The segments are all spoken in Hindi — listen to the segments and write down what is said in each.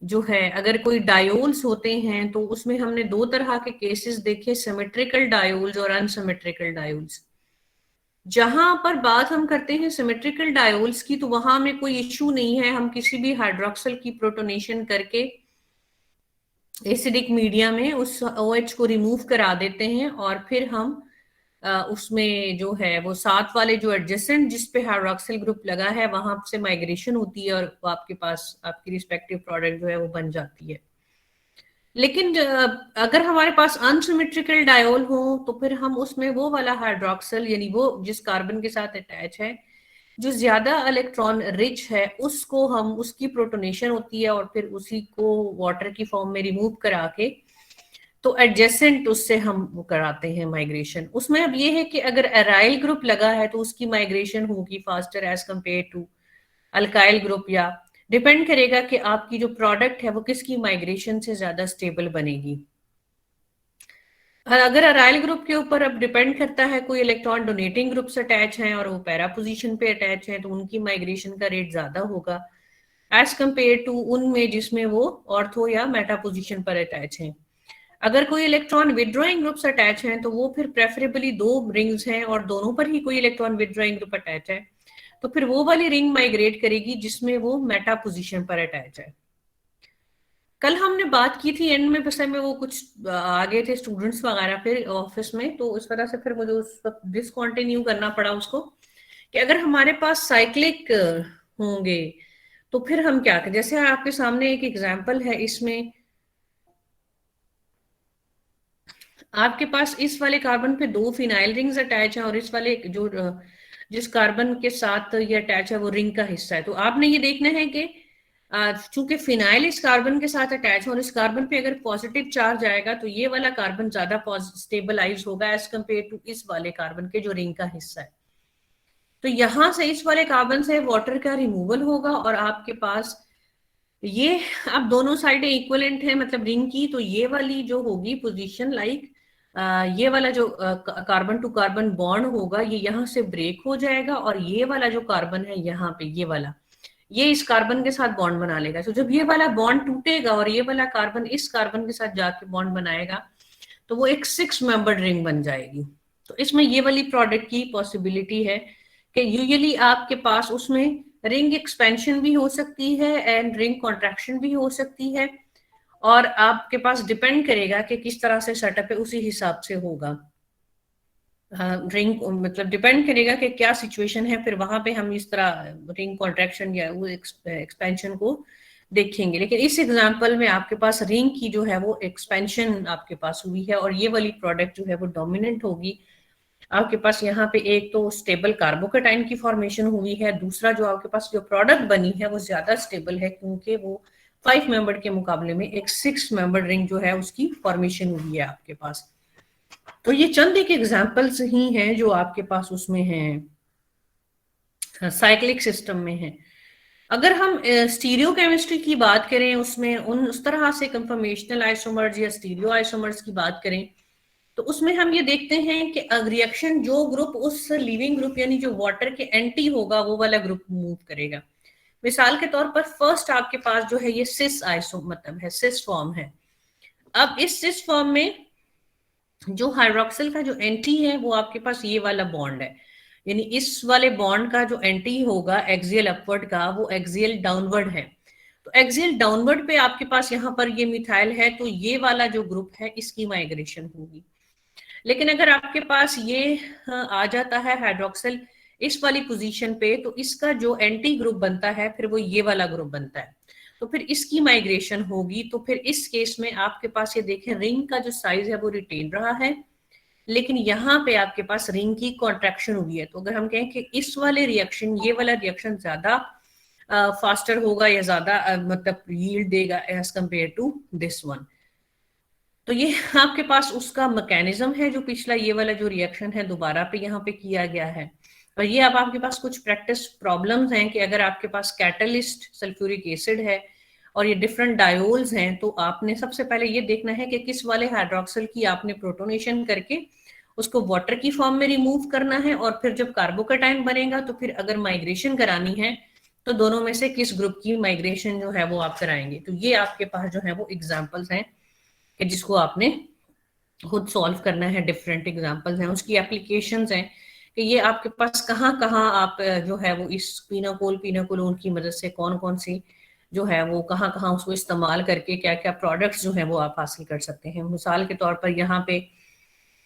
जो है अगर कोई डायोल्स होते हैं तो उसमें हमने दो तरह के केसेस देखे, सिमेट्रिकल डायोल्स और अनसिमेट्रिकल डायोल्स। जहां पर बात हम करते हैं सिमेट्रिकल डायोल्स की, तो वहां में कोई इश्यू नहीं है, हम किसी भी हाइड्रोक्सल की प्रोटोनेशन करके एसिडिक मीडिया में उस OH को रिमूव करा देते हैं और फिर हम उसमें जो है वो साथ वाले जो एडजेसेंट जिस पे हाइड्रोक्सिल ग्रुप लगा है वहां से माइग्रेशन होती है और वो आपके पास आपकी रिस्पेक्टिव प्रोडक्ट जो है वो बन जाती है। लेकिन अगर हमारे पास अनसिमेट्रिकल डायोल हो तो फिर हम उसमें वो वाला हाइड्रोक्सिल यानी वो जिस कार्बन के साथ अटैच है जो ज्यादा इलेक्ट्रॉन रिच है उसको हम उसकी प्रोटोनेशन होती है और फिर उसी को वाटर की फॉर्म में रिमूव करा के तो एडजेसेंट उससे हम वो कराते हैं माइग्रेशन। उसमें अब ये है कि अगर एराइल ग्रुप लगा है तो उसकी माइग्रेशन होगी faster as compare to alkyl group, या डिपेंड करेगा कि आपकी जो प्रोडक्ट है वो किसकी माइग्रेशन से ज्यादा स्टेबल बनेगी। अगर अराइल ग्रुप के ऊपर अब डिपेंड करता है, कोई इलेक्ट्रॉन डोनेटिंग ग्रुप से अटैच है और वो पैरा पोजीशन पे अटैच है तो उनकी माइग्रेशन का रेट ज्यादा होगा एज कंपेयर टू उनमें जिसमें वो ऑर्थो या मेटा पोजीशन पर अटैच है। अगर कोई इलेक्ट्रॉन विदड्रॉइंग ग्रुप से अटैच है तो वो फिर प्रेफरेबली दो रिंग्स हैं और दोनों पर ही कोई इलेक्ट्रॉन विदड्रॉइंग ग्रुप अटैच है तो फिर वो वाली रिंग माइग्रेट करेगी जिसमें वो मेटा पोजीशन पर अटैच है। कल हमने बात की थी एंड में, बस में वो कुछ आ गए थे स्टूडेंट्स वगैरह फिर ऑफिस में, तो इस वजह से फिर मुझे उस वक्त डिसकंटिन्यू करना पड़ा उसको, कि अगर हमारे पास साइक्लिक होंगे तो फिर हम क्या करें। जैसे आपके सामने एक एग्जांपल है, इसमें आपके पास इस वाले कार्बन पे दो फिनाइल रिंग्स अटैच है और इस वाले जो जिस कार्बन के साथ ये अटैच है वो रिंग का हिस्सा है। तो आपने ये देखना है कि चूंकि फिनाइल इस कार्बन के साथ अटैच है और इस कार्बन पे अगर पॉजिटिव चार्ज आएगा तो ये वाला कार्बन ज्यादा स्टेबलाइज होगा एज कंपेयर टू इस वाले कार्बन के जो रिंग का हिस्सा है। तो यहां से इस वाले कार्बन से वाटर का रिमूवल होगा और आपके पास ये अब दोनों साइडें इक्वलेंट है मतलब रिंग की, तो ये वाली जो होगी पोजीशन लाइक ये वाला जो कार्बन टू कार्बन बॉन्ड होगा ये यहाँ से ब्रेक हो जाएगा और ये वाला जो कार्बन है यहाँ पे ये वाला ये इस कार्बन के साथ बॉन्ड बना लेगा। तो जब ये वाला बॉन्ड टूटेगा और ये वाला कार्बन इस कार्बन के साथ जाके बॉन्ड बनाएगा तो वो एक 6 मेंबर्ड रिंग बन जाएगी। तो इसमें ये वाली प्रोडक्ट की पॉसिबिलिटी है कि यूजुअली आपके पास उसमें रिंग एक्सपेंशन भी हो सकती है एंड रिंग कॉन्ट्रैक्शन भी हो सकती है और आपके पास डिपेंड करेगा कि किस तरह से सेटअप है उसी हिसाब से होगा। रिंग मतलब डिपेंड करेगा कि क्या सिचुएशन है, फिर वहां पे हम इस तरह रिंग कॉन्ट्रैक्शन या वो एक्सपेंशन को देखेंगे। लेकिन इस एग्जांपल में आपके पास रिंग की जो है वो एक्सपेंशन आपके पास हुई है और ये वाली प्रोडक्ट जो है वो डोमिनेंट होगी। आपके पास यहाँ पे एक तो स्टेबल कार्बोकेटाइन की फॉर्मेशन हुई है, दूसरा जो आपके पास जो प्रोडक्ट बनी है वो ज्यादा स्टेबल है क्योंकि वो 5 मेंबर के मुकाबले में एक 6 मेंबर रिंग जो है उसकी फॉर्मेशन हुई है आपके पास। तो ये चंद एक एग्जांपल्स ही हैं जो आपके पास उसमें हैं साइक्लिक सिस्टम में है। अगर हम स्टीरियो केमिस्ट्री की बात करें उसमें उस तरह से कंफर्मेशनल आइसोमर्स या स्टीरियो आइसोमर्स की बात करें तो उसमें हम ये देखते हैं कि रिएक्शन जो ग्रुप उस लिविंग ग्रुप यानी जो वाटर के एंटी होगा वो वाला ग्रुप मूव करेगा। मिसाल के तौर पर फर्स्ट आपके पास जो है ये सिस आइसो मतलब है सिस फॉर्म है। अब इस सिस फॉर्म में जो हाइड्रोक्सिल का जो एंटी है वो आपके पास ये वाला बॉन्ड है, यानी इस वाले बॉन्ड का जो एंटी होगा एक्सियल अपवर्ड का वो एक्सियल डाउनवर्ड है। तो एक्सियल डाउनवर्ड पे आपके पास यहाँ पर ये मिथाइल है तो ये वाला जो ग्रुप है इसकी माइग्रेशन होगी। लेकिन अगर आपके पास ये आ जाता है हाइड्रोक्सिल इस वाली पोजीशन पे तो इसका जो एंटी ग्रुप बनता है फिर वो ये वाला ग्रुप बनता है तो फिर इसकी माइग्रेशन होगी। तो फिर इस केस में आपके पास ये देखें रिंग का जो साइज है वो रिटेन रहा है लेकिन यहाँ पे आपके पास रिंग की कॉन्ट्रैक्शन हुई है। तो अगर हम कहें कि इस वाले रिएक्शन ये वाला रिएक्शन ज्यादा फास्टर होगा या ज्यादा मतलब यील्ड देगा as compare to this one, तो ये आपके पास उसका मैकेनिज्म है जो पिछला ये वाला जो रिएक्शन है दोबारा पे यहाँ पे किया गया है। और ये अब आपके पास कुछ प्रैक्टिस प्रॉब्लम्स हैं कि अगर आपके पास कैटलिस्ट सल्फ्यूरिक एसिड है और ये डिफरेंट डायोल्स हैं तो आपने सबसे पहले ये देखना है कि किस वाले हाइड्रोक्सिल की आपने प्रोटोनेशन करके उसको वाटर की फॉर्म में रिमूव करना है और फिर जब कार्बोकेटाइन बनेगा तो फिर अगर माइग्रेशन करानी है तो दोनों में से किस ग्रुप की माइग्रेशन जो है वो आप कराएंगे। तो ये आपके पास जो है वो एग्जाम्पल्स हैं कि जिसको आपने खुद सॉल्व करना है। डिफरेंट एग्जांपल्स हैं, उसकी एप्लीकेशंस हैं कि ये आपके पास कहाँ कहाँ आप जो है वो इस पीनाकोल की मदद से कौन कौन सी जो है वो कहाँ कहाँ उसको इस्तेमाल करके क्या क्या प्रोडक्ट्स जो है वो आप हासिल कर सकते हैं। मिसाल के तौर पर यहाँ पे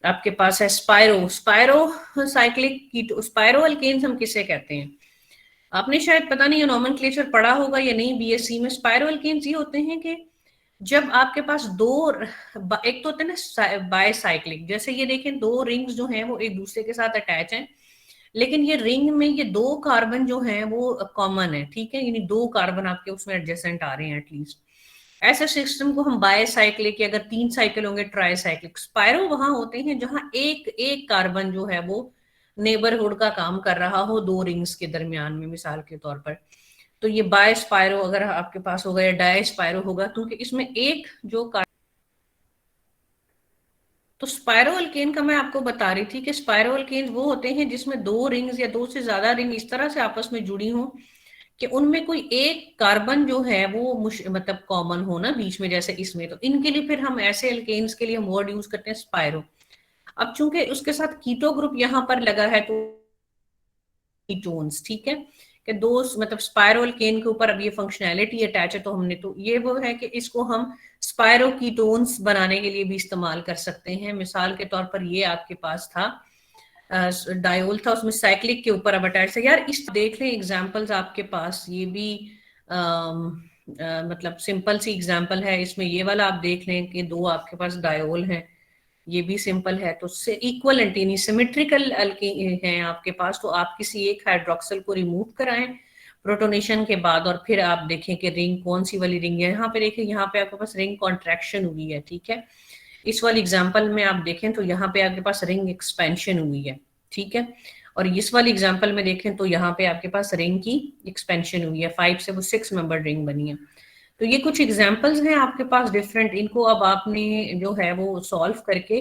आपके पास है स्पायरो स्पायरो साइक्लिक कीटो स्पायरो अल्केन्स हम किसे कहते हैं, आपने शायद पता नहीं ये नॉमेनक्लेचर पढ़ा होगा या नहीं बीएससी में। स्पायरो अल्केन्स ये होते हैं कि जब आपके पास दो, एक तो होते हैं ना बायसाइक्लिक, जैसे ये देखें दो रिंग्स जो हैं वो एक दूसरे के साथ अटैच हैं, लेकिन ये रिंग में ये दो कार्बन जो हैं वो कॉमन है, ठीक है, यानी दो कार्बन आपके उसमें एडजेसेंट आ रहे हैं एटलीस्ट। ऐसे सिस्टम को हम बायसाइक्लिक, या अगर तीन साइकिल होंगे ट्राईसाइक्लिक। स्पायरो वहां होते हैं जहां एक एक कार्बन जो है वो नेबरहुड का काम कर रहा हो दो रिंग्स के दरमियान में, मिसाल के तौर पर। तो ये बाय स्पायरो अगर आपके पास होगा या डाई स्पायरो होगा, क्योंकि इसमें एक जो तो स्पायरो अल्केन का मैं आपको बता रही थी कि स्पायरो अल्केन वो होते हैं जिसमें दो रिंग्स या दो से ज्यादा रिंग इस तरह से आपस में जुड़ी हो कि उनमें कोई एक कार्बन जो है वो मतलब कॉमन हो ना बीच में, जैसे इसमें। तो इनके लिए फिर हम ऐसे अल्केन्स के लिए हम वर्ड यूज करते हैं स्पायरो। अब चूंकि उसके साथ कीटो ग्रुप यहाँ पर लगा है तो कीटोन्स, ठीक है, कि दो मतलब स्पायरो केन के ऊपर अब ये फंक्शनैलिटी अटैच है, तो हमने तो ये वो है कि इसको हम स्पायरो कीटोन्स बनाने के लिए भी इस्तेमाल कर सकते हैं। मिसाल के तौर पर ये आपके पास था डायोल था, उसमें साइक्लिक के ऊपर अब अटैच है। यार इस देख लें एग्जांपल्स आपके पास, ये भी मतलब सिंपल सी एग्जांपल है। इसमें ये वाला आप देख लें कि दो आपके पास डायोल हैं, ये भी सिंपल है, तो इक्वल एंटीनी सिमेट्रिकल हैं आपके पास। तो आप किसी एक हाइड्रोक्सल को रिमूव कराएं प्रोटोनेशन के बाद, और फिर आप देखें कि रिंग कौन सी वाली रिंग है। यहाँ पे देखें, यहाँ पे आपके पास रिंग कॉन्ट्रैक्शन हुई है, ठीक है। इस वाली एग्जांपल में आप देखें तो यहाँ पे आपके पास रिंग एक्सपेंशन हुई है, ठीक है। और इस वाली एग्जांपल में देखें तो यहाँ पे आपके पास रिंग की एक्सपेंशन हुई है, 5 से वो 6 मेंबर रिंग बनी है। तो ये कुछ एग्जांपल्स हैं आपके पास डिफरेंट, इनको अब आपने जो है वो सॉल्व करके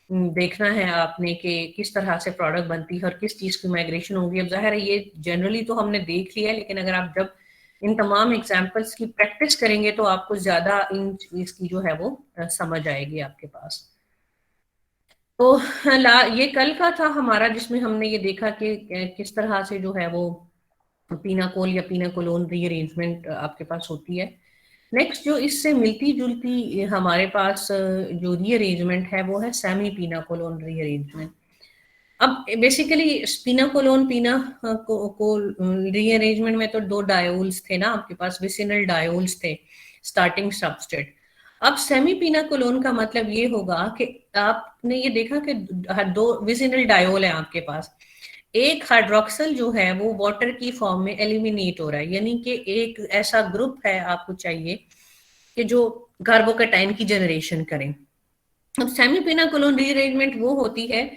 देखना है आपने कि किस तरह से प्रोडक्ट बनती है और किस चीज की माइग्रेशन होगी। अब जाहिर है ये जनरली तो हमने देख लिया है, लेकिन अगर आप जब इन तमाम एग्जांपल्स की प्रैक्टिस करेंगे तो आपको ज्यादा इन चीज की जो है वो समझ आएगी आपके पास। तो ये कल का था हमारा जिसमें हमने ये देखा कि किस तरह से जो है वो पीनाकोल या पीनाकोलोन रीअरेंजमेंट आपके पास होती है। नेक्स्ट जो इससे मिलती जुलती हमारे पास जो रीअरेंजमेंट है वो है सेमी पीनाकोलोन रीअरेंजमेंट। अब बेसिकली स्पिनाकोलोन पीना को रीअरेंजमेंट में तो दो डायोल्स थे ना आपके पास, विसिनल डायोल्स थे स्टार्टिंग सबस्ट्रेट। अब सेमी पीनाकोलोन का मतलब ये होगा कि आपने ये देखा कि दो विसिनल डायोल है आपके पास, एक हाइड्रोक्सल जो है वो वाटर की फॉर्म में एलिमिनेट हो रहा है, यानी कि एक ऐसा ग्रुप है आपको चाहिए कि जो कार्बोकैटायन की जनरेशन करें। अब सेमी पिनाकोलोन रीअरेंजमेंट वो होती है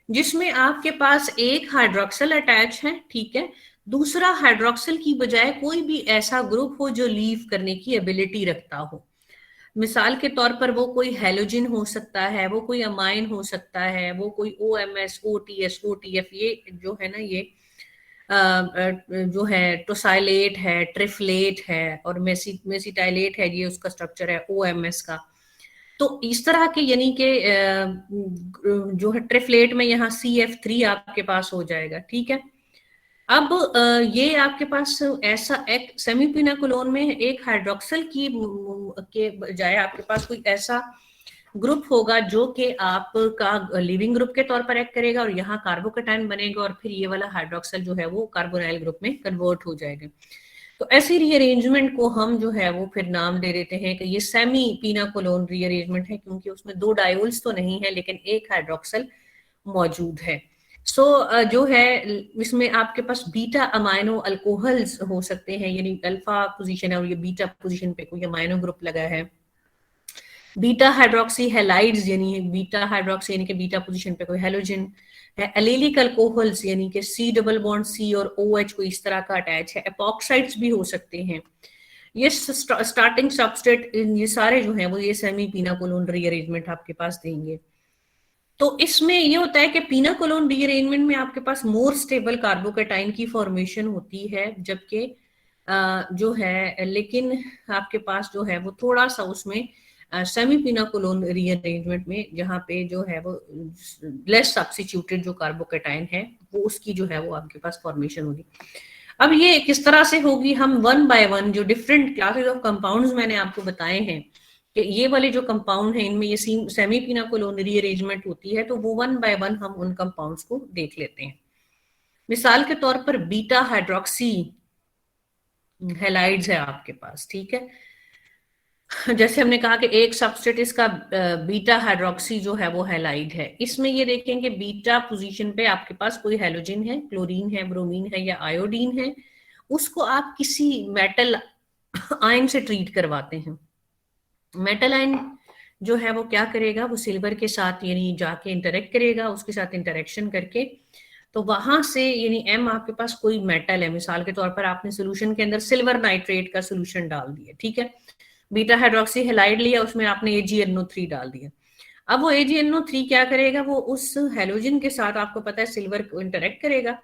जिसमें आपके पास एक हाइड्रोक्सल अटैच है, ठीक है, दूसरा हाइड्रोक्सल की बजाय कोई भी ऐसा ग्रुप हो जो लीव करने की एबिलिटी रखता हो। मिसाल के तौर पर वो कोई हेलोजन हो सकता है, वो कोई अमाइन हो सकता है, वो कोई OMS OTS OTF, ये जो है ना ये जो है टोसाइलेट है, ट्रिफलेट है, और मेसिटाइलेट है, ये उसका स्ट्रक्चर है OMS का। तो इस तरह के यानी कि जो है ट्रिफलेट में यहाँ CF3 आपके पास हो जाएगा, ठीक है। अब ये आपके पास ऐसा एक सेमीपिनाकोलोन में एक हाइड्रोक्सल की के बजाय आपके पास कोई ऐसा ग्रुप होगा जो कि आपका लिविंग ग्रुप के तौर पर एक्ट करेगा, और यहाँ कार्बोकैटायन बनेगा, और फिर ये वाला हाइड्रोक्सल जो है वो कार्बोनाइल ग्रुप में कन्वर्ट हो जाएगा। तो ऐसी रीअरेंजमेंट को हम जो है वो फिर नाम दे देते हैं कि ये सेमी पीनाकोलोन रीअरेंजमेंट है, क्योंकि उसमें दो डायोल्स तो नहीं है लेकिन एक हाइड्रोक्सल मौजूद है। जो है इसमें आपके पास बीटा अमाइनो अल्कोहल्स हो सकते हैं, यानी अल्फा पोजीशन है और ये बीटा पोजीशन पे कोई अमाइनो ग्रुप लगा है। बीटा हाइड्रोक्सी हैलाइड्स यानी बीटा हाइड्रोक्सी यानी कि बीटा पोजीशन पे कोई हेलोजन है। एलिलिक अल्कोहल्स यानी कि C डबल बॉन्ड C और OH को इस तरह का अटैच है। एपॉक्साइड्स भी हो सकते हैं। ये स्टार्टिंग सबस्ट्रेट ये सारे जो हैं वो ये सेमी पीनाकोलोन रीअरेंजमेंट आपके पास देंगे। तो इसमें ये होता है कि पीनाकोलोन रीअरेंजमेंट में आपके पास मोर स्टेबल कार्बोकैटायन की फॉर्मेशन होती है, जबकि जो है, लेकिन आपके पास जो है वो थोड़ा सा उसमें सेमी पिनाकोलोन रीअरेंजमेंट में जहाँ पे जो है वो लेस सब्स्टिट्यूटेड जो कार्बोकेटाइन है वो उसकी जो है वो आपके पास फॉर्मेशन होगी। अब ये किस तरह से होगी, हम वन बाय वन जो डिफरेंट क्लासेस ऑफ कंपाउंड्स मैंने आपको बताए हैं कि ये वाले जो कंपाउंड हैं इनमें ये सेमी पिनाकोलोन रीअरेंजमेंट होती है, तो वो वन बाय वन हम उन कंपाउंड्स को देख लेते हैं। मिसाल के तौर पर बीटा हाइड्रोक्सी हैलाइड्स है आपके पास, ठीक है। जैसे हमने कहा कि एक सबस्ट्रेट इसका बीटा हाइड्रोक्सी जो है वो हैलाइड है। इसमें ये देखेंगे बीटा पोजीशन पे आपके पास कोई हैलोजन है, क्लोरीन है, ब्रोमीन है या आयोडीन है, उसको आप किसी मेटल आयन से ट्रीट करवाते हैं। मेटल आयन जो है वो क्या करेगा, वो सिल्वर के साथ यानी जाके इंटरेक्ट करेगा, उसके साथ इंटरेक्शन करके तो वहां से यानी एम आपके पास कोई मेटल है, मिसाल के तौर पर आपने सोल्यूशन के अंदर सिल्वर नाइट्रेट का सोल्यूशन डाल दिया, ठीक है, बीटा हाइड्रोक्सी हैलाइड लिया, उसमें आपने AgNO3 डाल दिया। अब वो AgNO3 क्या करेगा, वो उस हेलोजन के साथ आपको पता है सिल्वर को इंटरेक्ट करेगा,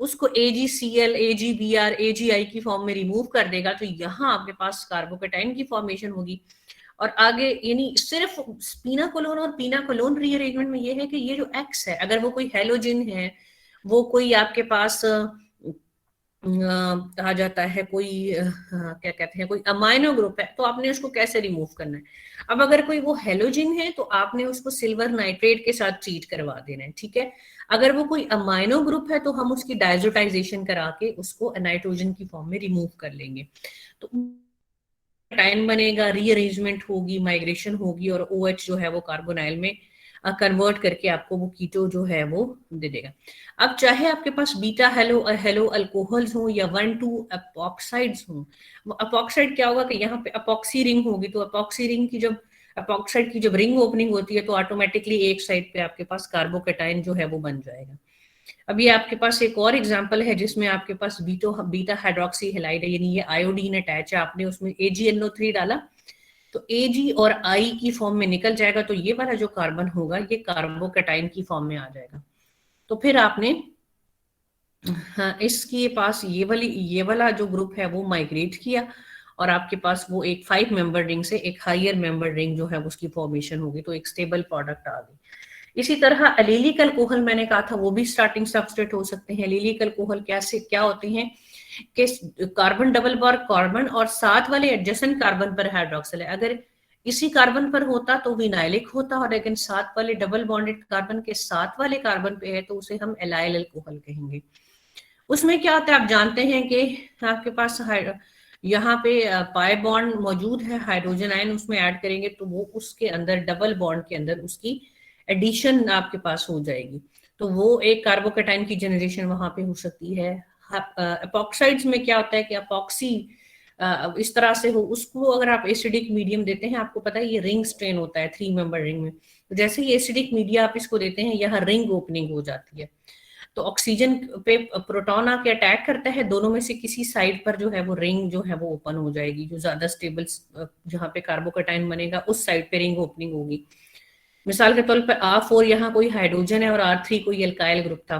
उसको AgCl, AgBr, AgI की फॉर्म में रिमूव कर देगा, तो यहाँ आपके पास कार्बोकेटाइन की फॉर्मेशन होगी। और आगे यानी सिर्फ स्पीनाकोलोन और पीनाकोलोन रीअरेंजमेंट में ये है कि ये जो एक्स है, अगर वो कोई हेलोजन है, वो कोई आपके पास कहा जाता है कोई क्या कहते हैं कोई अमाइनो ग्रुप है, तो आपने उसको कैसे रिमूव करना है। अब अगर कोई वो हेलोजन है तो आपने उसको सिल्वर नाइट्रेट के साथ ट्रीट करवा देना है, ठीक है। अगर वो कोई अमाइनो ग्रुप है तो हम उसकी डायजोटाइजेशन करा के उसको नाइट्रोजन की फॉर्म में रिमूव कर लेंगे, तो टाइम बनेगा, रीअरेंजमेंट होगी, माइग्रेशन होगी और OH जो है वो कार्बोनाइल में कन्वर्ट करके आपको वो कीटो जो है वो दे देगा। अब चाहे आपके पास बीटा हेलो अल्कोहल्स हो या 1,2 अपोक्साइड्स हो, अपोक्साइड क्या होगा कि यहाँ पे अपॉक्सी रिंग होगी, तो अपॉक्सी रिंग की जब अपोक्साइड की जब रिंग ओपनिंग होती है तो ऑटोमेटिकली एक साइड पे आपके पास कार्बोकेटाइन जो है वो बन जाएगा। अब ये आपके पास एक और एग्जांपल है जिसमें आपके पास बीटा हाइड्रोक्सी हैलाइड है, यानी ये आयोडीन अटैच है, आपने उसमें AgNO3 डाला तो Ag और I की फॉर्म में निकल जाएगा, तो ये वाला जो कार्बन होगा ये कार्बोकेटाइन की फॉर्म में आ जाएगा। तो फिर आपने हाँ, इसके पास ये वाला जो ग्रुप है वो माइग्रेट किया और आपके पास वो एक 5 मेंबर रिंग से एक हायर मेंबर रिंग जो है उसकी फॉर्मेशन होगी, तो एक स्टेबल प्रोडक्ट आ गई। इसी तरह एलिलिक अल्कोहल मैंने कहा था वो भी स्टार्टिंग सबस्ट्रेट हो सकते हैं। एलिलिक अल्कोहल क्या होते हैं कि कार्बन डबल बॉन्ड कार्बन और साथ वाले एडजेसेंट कार्बन पर हाइड्रोक्सिल है, अगर इसी कार्बन पर होता तो विनाइलिक होता, और लेकिन साथ वाले डबल बॉन्डेड कार्बन के साथ वाले कार्बन पे है तो उसे हम एलाइल अल्कोहल कहेंगे। उसमें क्या होता है आप जानते हैं कि आपके पास यहाँ पे पाई बॉन्ड मौजूद है, हाइड्रोजन आयन उसमें ऐड करेंगे तो वो उसके अंदर डबल बॉन्ड के अंदर उसकी एडिशन आपके पास हो जाएगी, तो वो एक कार्बोकेटाइन की जनरेशन वहां पे हो सकती है। एपॉक्साइड्स में क्या होता है कि अपॉक्सी इस तरह से हो, उसको अगर आप एसिडिक मीडियम देते हैं, आपको पता है ये रिंग स्ट्रेन होता है 3 मेंबर रिंग में, तो जैसे ही एसिडिक मीडिया आप इसको देते हैं यहाँ रिंग ओपनिंग हो जाती है, तो ऑक्सीजन पे प्रोटॉन आके अटैक करता है, दोनों में से किसी साइड पर जो है वो रिंग जो है वो ओपन हो जाएगी, जो ज्यादा स्टेबल जहाँ पे कार्बोकेटाइन बनेगा उस साइड पे रिंग ओपनिंग होगी। मिसाल के तौर पर R4 यहाँ कोई हाइड्रोजन है और R3 कोई एल्काइल ग्रुप था,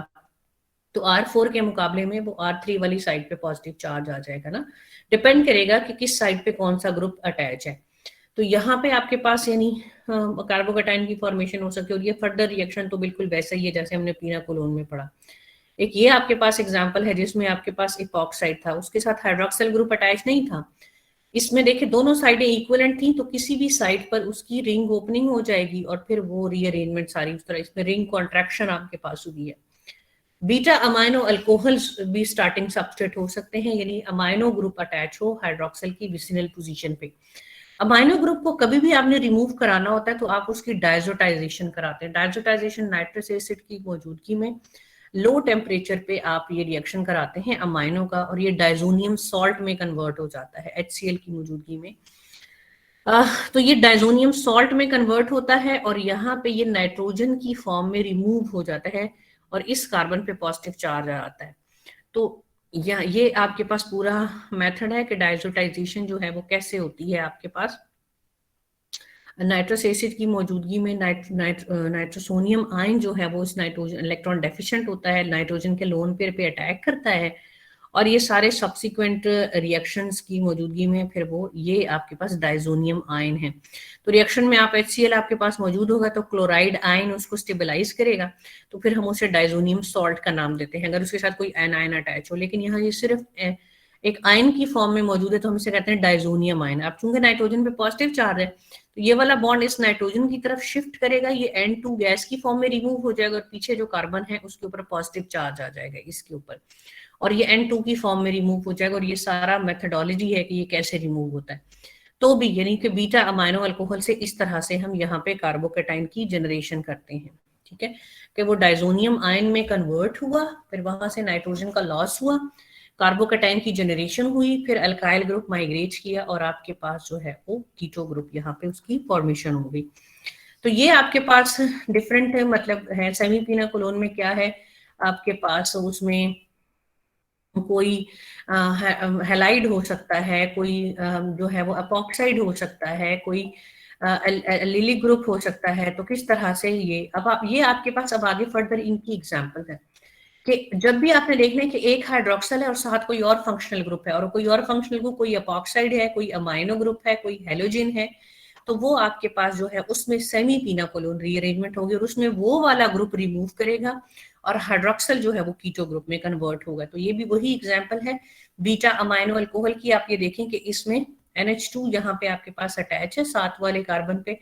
तो R4 के मुकाबले में वो R3 वाली साइड पे पॉजिटिव चार्ज आ जाएगा ना, डिपेंड करेगा कि किस साइड पे कौन सा ग्रुप अटैच है। तो यहाँ पे आपके पास यानी कार्बोकेटाइन की फॉर्मेशन हो सकती है, और ये फर्दर रिएक्शन तो बिल्कुल वैसा ही है जैसे हमने पीनाकोलोन में पढ़ा। एक ये आपके पास एग्जाम्पल है जिसमें आपके पास इपॉक्साइड था, उसके साथ हाइड्रोक्सिल ग्रुप अटैच नहीं था, इसमें देखिए दोनों साइडें इक्विवेलेंट थी, तो किसी भी साइड पर उसकी रिंग ओपनिंग हो जाएगी और फिर वो रीअरेंजमेंट सारी उस तरह, इसमें रिंग कॉन्ट्रैक्शन आपके पास हुई है। बीटा अमाइनो अल्कोहल्स भी स्टार्टिंग सबस्ट्रेट हो सकते हैं, यानी अमाइनो ग्रुप अटैच हो हाइड्रोक्सिल की विसिनल पोजीशन पे। अमाइनो ग्रुप को कभी भी आपने रिमूव कराना होता है तो आप उसकी डायजोटाइजेशन कराते हैं। डायजोटाइजेशन नाइट्रस एसिड की मौजूदगी में लो टेम्परेचर पे आप ये रिएक्शन कराते हैं अमाइनो का, और ये डायजोनियम सॉल्ट में कन्वर्ट हो जाता है HCl की मौजूदगी में। तो ये डायजोनियम सॉल्ट में कन्वर्ट होता है और यहाँ पे ये नाइट्रोजन की फॉर्म में रिमूव हो जाता है और इस कार्बन पे पॉजिटिव चार्ज आता है। तो ये आपके पास पूरा मेथड है कि डायजोटाइजेशन जो है वो कैसे होती है। आपके पास नाइट्रस एसिड की मौजूदगी में नाइट्रोसोनियम आयन जो है वो इस नाइट्रोजन इलेक्ट्रॉन डेफिशिएंट होता है, नाइट्रोजन के लोन पेयर पे अटैक करता है और ये सारे सब्सिक्वेंट रिएक्शंस की मौजूदगी में फिर वो ये आपके पास डाइजोनियम आयन है। तो रिएक्शन में आप HCl आपके पास मौजूद होगा तो क्लोराइड आयन उसको स्टेबलाइज करेगा, तो फिर हम उसे डाइजोनियम सॉल्ट का नाम देते हैं अगर उसके साथ कोई एनायन अटैच हो। लेकिन यहाँ ये सिर्फ एक आयन की फॉर्म में मौजूद है तो हम इसे कहते हैं डाइजोनियम आयन। अब चूंकि नाइट्रोजन पे पॉजिटिव चार्ज है तो ये वाला बॉन्ड इस नाइट्रोजन की तरफ शिफ्ट करेगा, ये N2 गैस की फॉर्म में रिमूव हो जाएगा और पीछे जो कार्बन है उसके ऊपर पॉजिटिव चार्ज आ जाएगा इसके ऊपर, और ये N2 की फॉर्म में रिमूव हो जाएगा। और ये सारा मेथडोलॉजी है कि ये कैसे रिमूव होता है। तो भी यानी कि बीटा अमाइनो अल्कोहल से इस तरह से हम यहाँ पे कार्बोकेटाइन की जनरेशन करते हैं, ठीक है, कि वो डाइजोनियम आयन में कन्वर्ट हुआ, फिर वहां से नाइट्रोजन का लॉस हुआ, कार्बोकेटाइन की जनरेशन हुई, फिर अल्काइल ग्रुप माइग्रेट किया और आपके पास जो है वो कीटो ग्रुप यहाँ पे उसकी फॉर्मेशन हो गई। तो ये आपके पास डिफरेंट मतलब है। सेमी पिना कोलोन में क्या है आपके पास, उसमें कोई हैलाइड हो सकता है, कोई जो है वो अपोक्साइड हो सकता है, कोई लिली ग्रुप हो सकता है। तो किस तरह से ये अब आप ये आपके पास अब आगे फर्दर इनकी एग्जांपल है कि जब भी आपने देखना है कि एक हाइड्रोक्सल है और साथ कोई और फंक्शनल ग्रुप है, और कोई और फंक्शनल ग्रुप कोई अपोक्साइड है, कोई अमाइनो ग्रुप है, कोई हेलोजन है, तो वो आपके पास जो है उसमें सेमी पिना कोलोन रीअरेंजमेंट होगी और उसमें वो वाला ग्रुप रिमूव करेगा और हाइड्रोक्सल जो है वो कीटो ग्रुप में कन्वर्ट होगा। तो ये भी वही एग्जांपल है बीटा अमाइनो अल्कोहल की। आप ये देखें कि इसमें NH2 यहाँ पे आपके पास अटैच है साथ वाले कार्बन पे,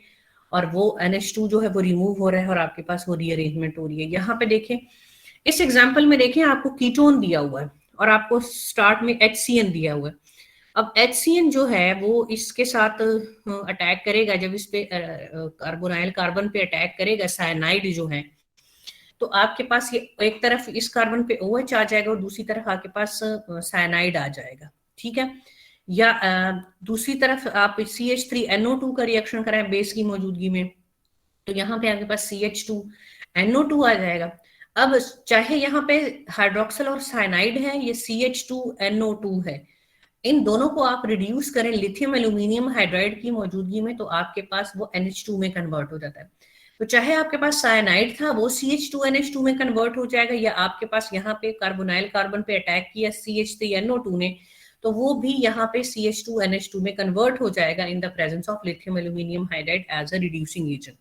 और वो NH2 जो है वो रिमूव हो रहा है और आपके पास वो रीअरेंजमेंट हो रही है। यहाँ पे देखें इस एग्जाम्पल में देखें आपको कीटोन दिया हुआ है और आपको स्टार्ट में HCN दिया हुआ है। अब HCN जो है वो इसके साथ अटैक करेगा, जब इस पे कार्बोनाइल कार्बन पे अटैक करेगा साइनाइड जो है, तो आपके पास ये एक तरफ इस कार्बन पे OH आ जाएगा और दूसरी तरफ आपके पास साइनाइड आ जाएगा, ठीक है। या दूसरी तरफ आप CH3NO2 का रिएक्शन कराएं बेस की मौजूदगी में, तो यहाँ पे आपके पास CH2NO2 आ जाएगा। अब चाहे यहाँ पे हाइड्रोक्सल और साइनाइड है, ये CH2NO2 है, इन दोनों को आप रिड्यूस करें लिथियम एल्यूमिनियम हाइड्राइड की मौजूदगी में, तो आपके पास वो NH2 में कन्वर्ट हो जाता है। तो चाहे आपके पास साइनाइड था वो CH2NH2 में कन्वर्ट हो जाएगा, या आपके पास यहाँ पे कार्बोनाइल कार्बन पे अटैक किया CH3NO2 ने, तो वो भी यहाँ पे CH2NH2 में कन्वर्ट हो जाएगा in the presence of lithium aluminium hydride as a reducing agent.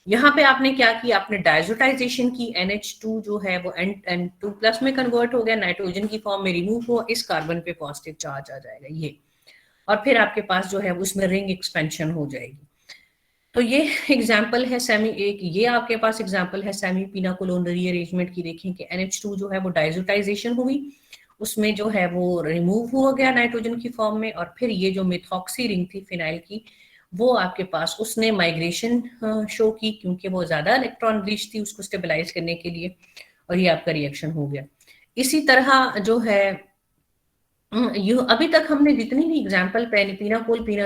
यहाँ पे आपने क्या किया, आपने डायजोटाइजेशन की, NH2 जो है वो N2 प्लस में कन्वर्ट हो गया, नाइट्रोजन की फॉर्म में रिमूव हुआ, इस कार्बन पे पॉजिटिव चार्ज आ जाएगा ये, और फिर आपके पास जो है उसमें रिंग एक्सपेंशन हो जाएगी। तो ये एग्जाम्पल है सेमी एक, ये आपके पास एग्जाम्पल है सेमी पिना कोलोन रीअरेंजमेंट की। देखें कि NH2 जो है वो डायजोटाइजेशन हुई, उसमें जो है वो रिमूव हो गया नाइट्रोजन की फॉर्म में, और फिर ये जो मिथॉक्सी रिंग थी फिनाइल की वो आपके पास उसने माइग्रेशन शो की, क्योंकि वो ज्यादा इलेक्ट्रॉन रिच थी उसको स्टेबलाइज करने के लिए, और ये आपका रिएक्शन हो गया। इसी तरह जो है अभी तक हमने जितनी भी एग्जाम्पल पिना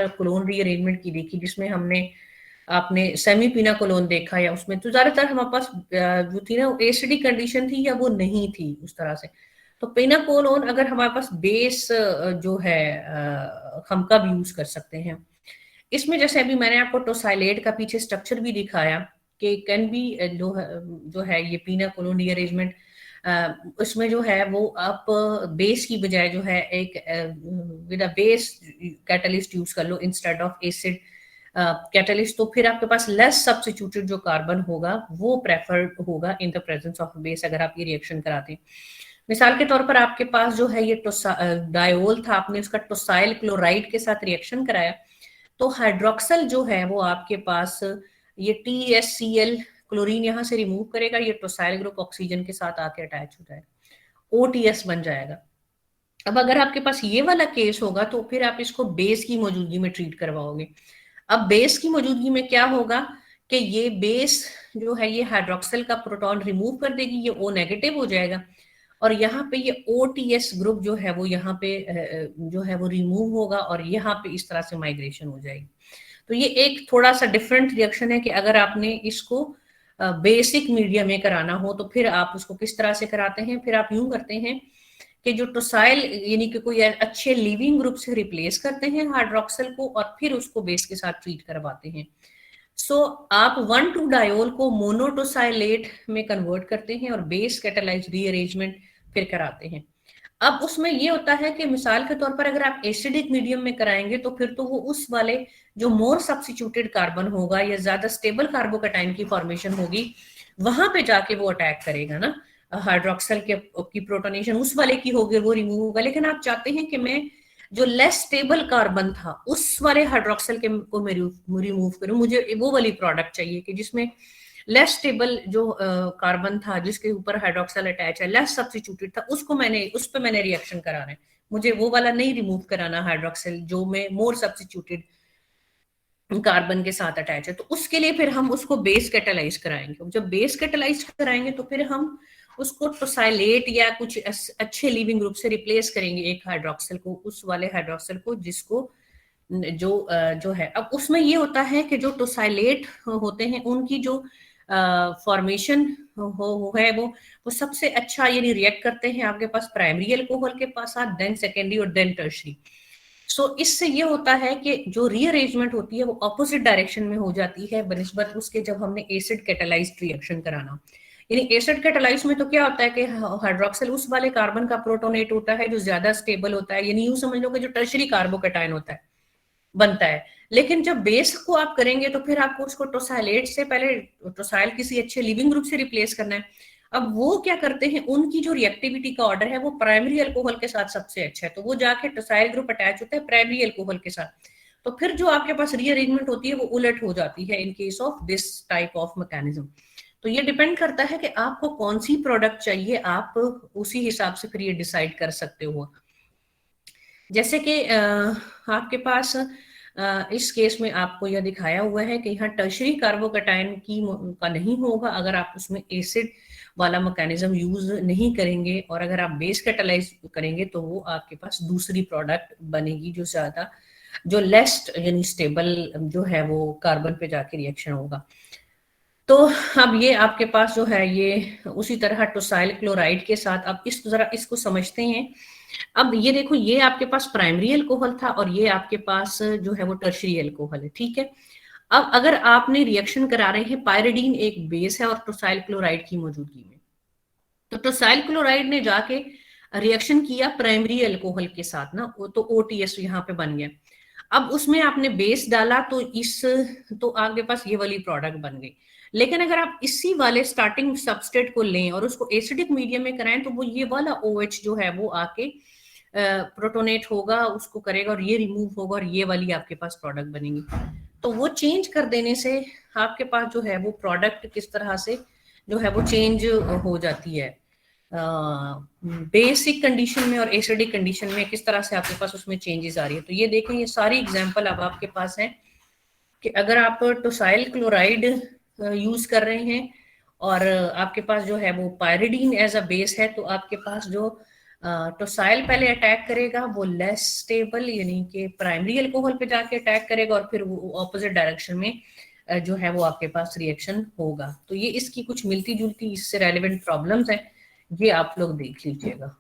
कोलोन रीअरेंजमेंट की देखी, जिसमें हमने आपने सेमी पिना कोलोन देखा, या उसमें तो ज्यादातर हमारे पास जो थी ना एसिडिक कंडीशन थी या वो नहीं थी उस तरह से। तो पिना कोलोन अगर हमारे पास बेस जो है हम कब यूज कर सकते हैं, इसमें जैसे अभी मैंने आपको टोसाइलेट का पीछे स्ट्रक्चर भी दिखाया कि कैन बी जो है ये पिना कोलोन रीअरेंजमेंट, उसमें जो है वो आप बेस की बजाय जो है एक with a base catalyst use कर लो इंस्टेड ऑफ एसिड कैटलिस्ट, तो फिर आपके पास लेस सब्स्टिट्यूटेड जो कार्बन होगा वो प्रेफर्ड होगा इन द प्रेजेंस ऑफ बेस अगर आप ये रिएक्शन कराते हैं। मिसाल के तौर पर आपके पास जो है ये डायोल था, आपने उसका टोसाइल क्लोराइड के साथ रिएक्शन कराया, तो हाइड्रोक्सल जो है वो आपके पास ये TSCl क्लोरीन यहाँ से रिमूव करेगा, ये टोसाइल ग्रुप ऑक्सीजन के साथ आके अटैच हो जाएगा, OTS बन जाएगा। अब अगर आपके पास ये वाला केस होगा तो फिर आप इसको बेस की मौजूदगी में ट्रीट करवाओगे। अब बेस की मौजूदगी में क्या होगा कि ये बेस जो है ये हाइड्रोक्सल का प्रोटॉन रिमूव कर देगी, ये O नेगेटिव हो जाएगा, और यहाँ पे ये OTS ग्रुप जो है वो यहाँ पे जो है वो रिमूव होगा और यहाँ पे इस तरह से माइग्रेशन हो जाएगी। तो ये एक थोड़ा सा डिफरेंट रिएक्शन है कि अगर आपने इसको बेसिक मीडियम में कराना हो तो फिर आप उसको किस तरह से कराते हैं, फिर आप यूं करते हैं कि जो टोसाइल यानी कि कोई अच्छे लिविंग ग्रुप से रिप्लेस करते हैं हाइड्रोक्सल को और फिर उसको बेस के साथ ट्रीट करवाते हैं। सो आप 1,2 डायोल को मोनोटोसाइलेट में कन्वर्ट करते हैं और बेस कैटालाइज रीअरेंजमेंट फिर कराते हैं। अब उसमें ये होता है कि मिसाल के तौर पर अगर आप एसिडिक मीडियम में कराएंगे तो फिर तो वो उस वाले जो मोर सब्स्टिट्यूटेड कार्बन होगा या ज्यादा स्टेबल कार्बोकैटायन की फॉर्मेशन होगी, वहां पे जाके वो अटैक करेगा ना, हाइड्रोक्सल के की प्रोटोनेशन उस वाले की होगी, वो रिमूव होगा। लेकिन आप चाहते हैं कि मैं जो लेस स्टेबल कार्बन था उस वाले हाइड्रोक्सल के को मैं रिमूव करूं, मुझे वो वाली प्रोडक्ट चाहिए कि जिसमें लेस स्टेबल जो कार्बन था जिसके ऊपर हाइड्रोक्साइल अटैच है, लेस सब्स्टिट्यूटेड था, उसको मैंने उस पर मैंने रिएक्शन कराना है, मुझे वो वाला नहीं रिमूव कराना हाइड्रोक्साइल जो में मोर सब्स्टिट्यूटेड कार्बन के साथ अटैच है। तो उसके लिए फिर हम उसको बेस कैटालाइज कराएंगे। जब बेस कैटालाइज कराएंगे तो फिर हम उसको टोसाइलेट या कुछ अच्छे लीविंग ग्रुप से रिप्लेस करेंगे एक हाइड्रोक्सिल को, उस वाले हाइड्रोक्सिल को जिसको जो है। अब उसमें ये होता है कि जो टोसाइलेट होते हैं उनकी जो फॉर्मेशन है वो सबसे अच्छा यानी रिएक्ट करते हैं आपके पास प्राइमरी अल्कोहल के पास, देन सेकेंडरी और देन टर्शरी। सो इससे ये होता है कि जो रीअरेंजमेंट होती है वो ऑपोजिट डायरेक्शन में हो जाती है बनिस्बत उसके जब हमने एसिड कैटालाइज्ड रिएक्शन कराना। यानी एसिड कैटालाइज में तो क्या होता है कि हाइड्रोक्सिल उस वाले कार्बन का प्रोटोनेट होता है जो ज्यादा स्टेबल होता है, यानी यूं समझ लो कि जो टर्शरी कार्बोकैटायन होता है बनता है। लेकिन जब बेस को आप करेंगे तो फिर आपको उसको टोसाइलेट से पहले टोसाइल किसी अच्छे लिविंग ग्रुप से रिप्लेस करना है। अब वो क्या करते हैं, उनकी जो रिएक्टिविटी का ऑर्डर है वो प्राइमरी अल्कोहल के साथ सबसे अच्छा है, तो वो जाके टोसाइल ग्रुप अटैच होता है प्राइमरी अल्कोहल के साथ। तो फिर जो आपके पास रीअरेंजमेंट होती है वो उलट हो जाती है in case of this type of mechanism. तो ये डिपेंड करता है कि आपको कौन सी प्रोडक्ट चाहिए, आप उसी हिसाब से फिर ये डिसाइड कर सकते हो। जैसे कि आपके पास इस केस में आपको यह दिखाया हुआ है कि यहाँ टर्शरी कार्बोकैटायन का नहीं होगा अगर आप उसमें एसिड वाला मैकेनिज्म यूज नहीं करेंगे, और अगर आप बेस कैटालाइज करेंगे तो वो आपके पास दूसरी प्रोडक्ट बनेगी जो ज्यादा जो लेस्ट यानी स्टेबल जो है वो कार्बन पे जाके रिएक्शन होगा। तो अब ये आपके पास जो है ये उसी तरह टोसाइल क्लोराइड के साथ, अब इस जरा इसको समझते हैं। अब ये देखो, ये आपके पास प्राइमरी अल्कोहल था और ये आपके पास जो है वो टर्शरी अल्कोहल है, ठीक है। अब अगर आपने रिएक्शन करा रहे हैं, पायरिडीन एक बेस है और टोसाइल क्लोराइड की मौजूदगी में, तो टोसाइल क्लोराइड ने जाके रिएक्शन किया प्राइमरी अल्कोहल के साथ ना, तो OTS यहाँ पे बन गया। अब उसमें आपने बेस डाला तो आपके पास ये वाली प्रोडक्ट बन गई। लेकिन अगर आप इसी वाले स्टार्टिंग सबस्ट्रेट को लें और उसको एसिडिक मीडियम में कराएं तो वो ये वाला OH जो है वो आके प्रोटोनेट होगा, उसको करेगा और ये रिमूव होगा और ये वाली आपके पास प्रोडक्ट बनेगी। तो वो चेंज कर देने से आपके पास जो है वो प्रोडक्ट किस तरह से जो है वो चेंज हो जाती है बेसिक कंडीशन में और एसिडिक कंडीशन में, किस तरह से आपके पास उसमें चेंजेस आ रही है। तो ये देखें, ये सारी एग्जांपल अब आपके पास है कि अगर आप टोसाइल क्लोराइड यूज कर रहे हैं और आपके पास जो है वो पायरिडीन एज अ बेस है, तो आपके पास जो टोसाइल पहले अटैक करेगा वो लेस स्टेबल यानी कि प्राइमरी अल्कोहल पे जाके अटैक करेगा और फिर वो ऑपोजिट डायरेक्शन में जो है वो आपके पास रिएक्शन होगा। तो ये इसकी कुछ मिलती जुलती इससे रेलेवेंट प्रॉब्लम्स हैं, ये आप लोग देख लीजिएगा।